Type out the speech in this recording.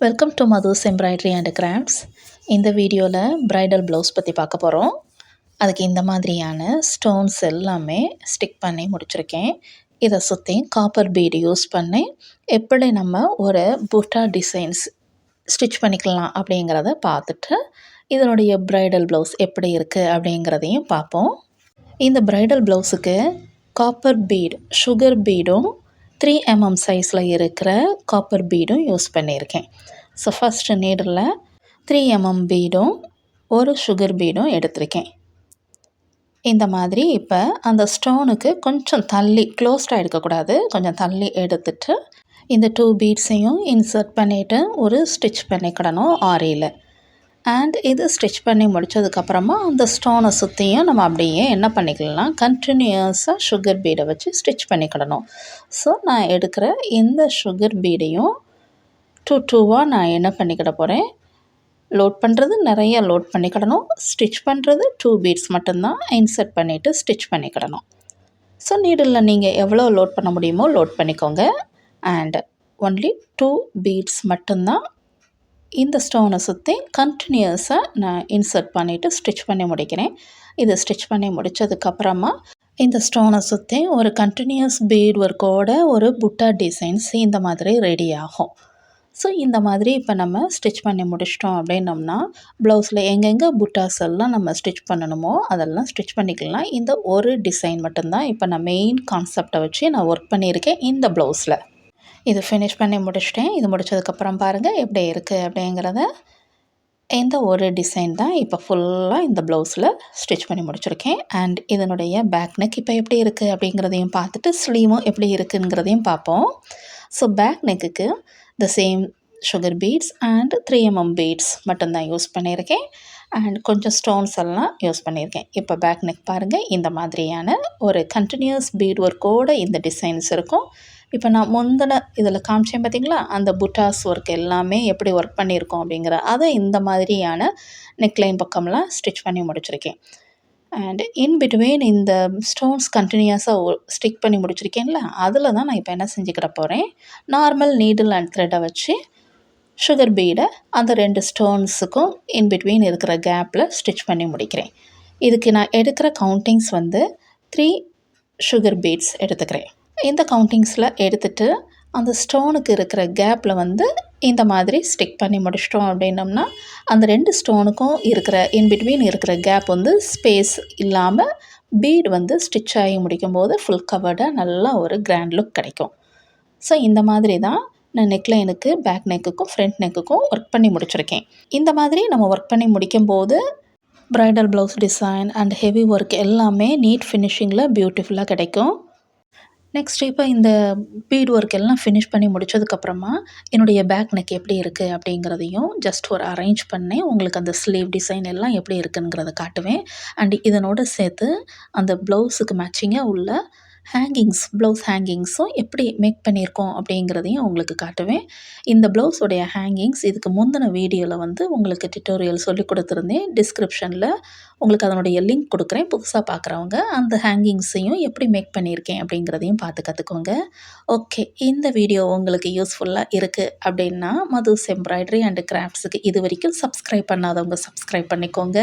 Welcome to Madhu's embroidery and crafts. இந்த வீடியோவில் bridal blouse பற்றி பார்க்க போகிறோம். அதுக்கு இந்த மாதிரியான ஸ்டோன்ஸ் எல்லாமே ஸ்டிக் பண்ணி முடிச்சிருக்கேன். இதை சுற்றி காப்பர் பீடு யூஸ் பண்ணி எப்படி நம்ம ஒரு புட்டா டிசைன்ஸ் ஸ்டிச் பண்ணிக்கலாம் அப்படிங்கிறத பார்த்துட்டு இதனுடைய ப்ரைடல் ப்ளவுஸ் எப்படி இருக்குது அப்படிங்கிறதையும் பார்ப்போம். இந்த ப்ரைடல் ப்ளவுஸுக்கு காப்பர் பீட் சுகர் பீடும் 3 mm சைஸில் இருக்கிற காப்பர் பீடும் யூஸ் பண்ணியிருக்கேன். ஸோ ஃபஸ்ட்டு நீடில் 3 mm பீடும் ஒரு சுகர் பீடும் எடுத்திருக்கேன். இந்த மாதிரி இப்போ அந்த ஸ்டோனுக்கு கொஞ்சம் தள்ளி க்ளோஸ்டாக எடுக்கக்கூடாது, கொஞ்சம் தள்ளி எடுத்துட்டு இந்த 2 பீட்ஸையும் இன்சர்ட் பண்ணிவிட்டு ஒரு ஸ்டிச் பண்ணிக்கிடணும் ஆரியில். அண்ட் இது ஸ்டிச் பண்ணி முடித்ததுக்கப்புறமா அந்த ஸ்டோனை சுற்றியும் நம்ம அப்படியே என்ன பண்ணிக்கலாம், கண்டினியூஸாக சுகர் பீடை வச்சு ஸ்டிச் பண்ணிக்கிடணும். ஸோ நான் எடுக்கிற இந்த சுகர் பீடையும் 2 நான் என்ன பண்ணிக்கிட போகிறேன், லோட் பண்ணுறது நிறைய லோட் பண்ணிக்கிடணும், ஸ்டிச் பண்ணுறது 2 பீட்ஸ் மட்டும்தான் இன்சர்ட் பண்ணிவிட்டு ஸ்டிச் பண்ணிக்கிடணும். ஸோ நீடில் நீங்கள் எவ்வளோ லோட் பண்ண முடியுமோ லோட் பண்ணிக்கோங்க. அண்ட் ஒன்லி 2 பீட்ஸ் மட்டும்தான் இந்த ஸ்டோனை சுற்றி கண்டினியூஸாக நான் இன்சர்ட் பண்ணிவிட்டு ஸ்டிச் பண்ணி முடிக்கிறேன். இதை ஸ்டிச் பண்ணி முடித்ததுக்கப்புறமா இந்த ஸ்டோனை சுற்றி ஒரு கண்டினியூஸ் பீட் ஒர்க்கோட ஒரு புட்டா டிசைன்ஸ் இந்த மாதிரி ரெடி ஆகும். ஸோ இந்த மாதிரி இப்போ நம்ம ஸ்டிச் பண்ணி முடிச்சிட்டோம் அப்படின்னோம்னா ப்ளவுஸில் எங்கெங்கே புட்டாஸ் எல்லாம் நம்ம ஸ்டிச் பண்ணணுமோ அதெல்லாம் ஸ்டிச் பண்ணிக்கலாம். இந்த ஒரு டிசைன் மட்டும்தான் இப்போ நான் மெயின் கான்செப்டை வச்சு நான் ஒர்க் பண்ணியிருக்கேன் இந்த ப்ளவுஸில். இது ஃபினிஷ் பண்ணி முடிச்சிட்டேன். இது முடித்ததுக்கப்புறம் பாருங்கள் எப்படி இருக்குது அப்படிங்கிறத. இந்த ஒரு டிசைன் தான் இப்போ ஃபுல்லாக இந்த ப்ளவுஸில் ஸ்டிச் பண்ணி முடிச்சிருக்கேன். அண்ட் இதனுடைய பேக் நெக் இப்போ எப்படி இருக்குது அப்படிங்கிறதையும் பார்த்துட்டு ஸ்லீவும் எப்படி இருக்குங்கிறதையும் பார்ப்போம். ஸோ பேக் நெக்குக்கு the same sugar beads and 3 mm beads மட்டும்தான் யூஸ் பண்ணியிருக்கேன். அண்ட் கொஞ்சம் ஸ்டோன்ஸ் எல்லாம் யூஸ் பண்ணியிருக்கேன். இப்போ பேக் நெக் பாருங்கள், இந்த மாதிரியான ஒரு கண்டினியூஸ் பீட் ஒர்க்கோடு இந்த டிசைன்ஸ் இருக்கும். இப்போ நான் முந்தின இதில் காமிச்சேன் பார்த்திங்களா, அந்த புட்டாஸ் ஒர்க் எல்லாமே எப்படி ஒர்க் பண்ணியிருக்கோம் அப்படிங்கிற அதை இந்த மாதிரியான நெக்லைன் பக்கம்லாம் ஸ்டிச் பண்ணி முடிச்சிருக்கேன். அண்ட் இன் பிட்வீன் இந்த ஸ்டோன்ஸ் கண்டினியூஸாக ஸ்டிக் பண்ணி முடிச்சிருக்கேன்ல, அதில் தான் நான் இப்போ என்ன செஞ்சுக்கிட போகிறேன், நார்மல் நீடில் அண்ட் த்ரெட்டை வச்சு சுகர் பீடை அந்த 2 ஸ்டோன்ஸுக்கும் இன் பிட்வீன் இருக்கிற கேப்பில் ஸ்டிச் பண்ணி முடிக்கிறேன். இதுக்கு நான் எடுக்கிற கவுண்டிங்ஸ் வந்து 3 சுகர் பீட்ஸ் எடுத்துக்கிறேன். இந்த கவுண்டிங்ஸில் எடுத்துகிட்டு அந்த ஸ்டோனுக்கு இருக்கிற கேப்பில் வந்து இந்த மாதிரி ஸ்டிக் பண்ணி முடிச்சிட்டோம் அப்படின்னோம்னா அந்த 2 ஸ்டோனுக்கும் இருக்கிற இன்பிட்வீன் இருக்கிற கேப் வந்து ஸ்பேஸ் இல்லாமல் பீட் வந்து ஸ்டிச் ஆகி முடிக்கும்போது ஃபுல் கவர்டாக நல்லா ஒரு கிராண்ட் லுக் கிடைக்கும். ஸோ இந்த மாதிரி தான் நான் நெக்லைனுக்கு பேக் நெக்குக்கும் ஃப்ரண்ட் நெக்குக்கும் ஒர்க் பண்ணி முடிச்சிருக்கேன். இந்த மாதிரி நம்ம ஒர்க் பண்ணி முடிக்கும்போது bridal blouse design and heavy work எல்லாமே நீட் ஃபினிஷிங்கில் பியூட்டிஃபுல்லாக கிடைக்கும். நெக்ஸ்ட் இப்போ இந்த பீட் ஒர்க் எல்லாம் ஃபினிஷ் பண்ணி முடித்ததுக்கப்புறமா என்னுடைய பேக் நெக் எப்படி இருக்குது அப்படிங்கிறதையும் ஜஸ்ட் ஒரு அரேஞ்ச் பண்ணி உங்களுக்கு அந்த ஸ்லீவ் டிசைன் எல்லாம் எப்படி இருக்குங்கிறத காட்டுவேன். அண்ட் இதனோட சேர்த்து அந்த ப்ளவுஸுக்கு மேட்சிங்காக உள்ள ஹேங்கிங்ஸ் ப்ளவுஸ் ஹேங்கிங்ஸும் எப்படி மேக் பண்ணியிருக்கோம் அப்படிங்கிறதையும் உங்களுக்கு காட்டுவேன். இந்த ப்ளவுஸோடைய ஹேங்கிங்ஸ் இதுக்கு முந்தின வீடியோவில் வந்து உங்களுக்கு டியூட்டோரியல் சொல்லி கொடுத்துருந்தேன். டிஸ்கிரிப்ஷனில் உங்களுக்கு அதனுடைய லிங்க் கொடுக்குறேன். புதுசாக பார்க்குறவங்க அந்த ஹேங்கிங்ஸையும் எப்படி மேக் பண்ணியிருக்கேன் அப்படிங்கிறதையும் பார்த்து கற்றுக்கோங்க. ஓகே, இந்த வீடியோ உங்களுக்கு யூஸ்ஃபுல்லாக இருக்குது அப்படின்னா மதுஸ் எம்ப்ராய்டரி அண்ட் கிராஃப்ட்ஸுக்கு இது வரைக்கும் சப்ஸ்கிரைப் பண்ணாதவங்க சப்ஸ்கிரைப் பண்ணிக்கோங்க.